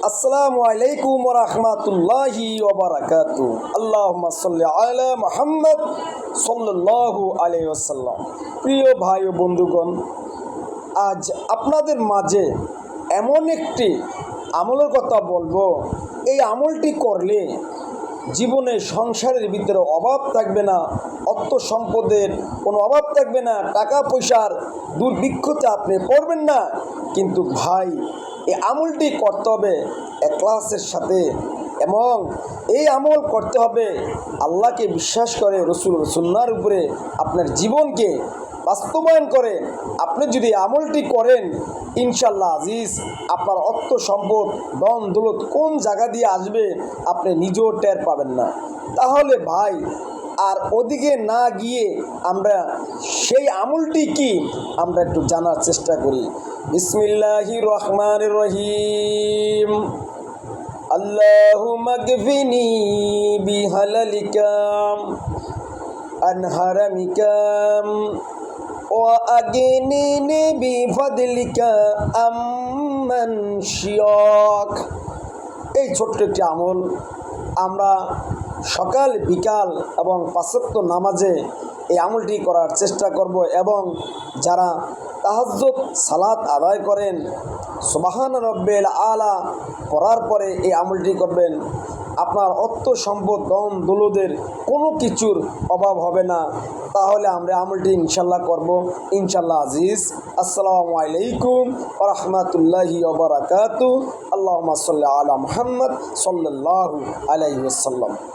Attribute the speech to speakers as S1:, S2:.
S1: আসসালামু আলাইকুম ওয়া রাহমাতুল্লাহি ওয়া বারাকাতুহু। আল্লাহুম্মা সাল্লি আলা মুহাম্মদ সাল্লাল্লাহু আলাইহি ওয়াসাল্লাম। প্রিয় ভাই ও বন্ধুগণ, আজ আপনাদের মাঝে এমন একটি আমলের কথা বলবো। এই আমলটি করলে জীবনে সংসারের ভিতরে অভাব থাকবে না, অর্থ সম্পদের কোনো অভাব থাকবে না, টাকা পয়সার দুর্ভিক্ষতে আপনি পড়বেন না। কিন্তু ভাই, এই আমলটি করতে হবে ইখলাসের সাথে, এবং এই আমল করতে হবে আল্লাহকে বিশ্বাস করে, রসুল সুন্নাহর উপরে আপনার জীবনকে বাস্তবায়ন করে। আপনি যদি আমলটি করেন, ইনশাল্লাহ আজিজ, আপনার অর্থ সম্পদ ধন দৌলত কোন জায়গা দিয়ে আসবে আপনি নিজেও টের পাবেন না। তাহলে ভাই, আর ওদিকে না গিয়ে আমরা সেই আমলটি কি আমরা একটু জানার চেষ্টা করি। বিসমিল্লাহির রহমানির রহিম। আল্লাহুম্মা গফিনি বিহালালিকা আন হারামিকা ওয়া আগনিনি বিফদলিকা আম্মান শিয়াক। এই ছোট্ট একটি আমল আমরা সকাল বিকাল এবং পাঁচ ওয়াক্ত নামাজে এই আমলটি করার চেষ্টা করব, এবং যারা তাহাজ্জুদ সালাত আদায় করেন সুবহান রাব্বিল আলা পড়ার পরে এই আমলটি করবেন, আপনার অর্থ সম্পদ ধন দৌলতের কোনো কিছুর অভাব হবে না। তাহলে আমরা আমলটি ইনশাল্লাহ করব, ইনশাল্লাহ আজিজ। আসসালামু আলাইকুম ওয়া রাহমাতুল্লাহি ওয়া বারাকাতুহু। আল্লাহুম্মা সাল্লি আলা মুহাম্মদ সাল্লাল্লাহু আলাইহি ওয়াসাল্লাম।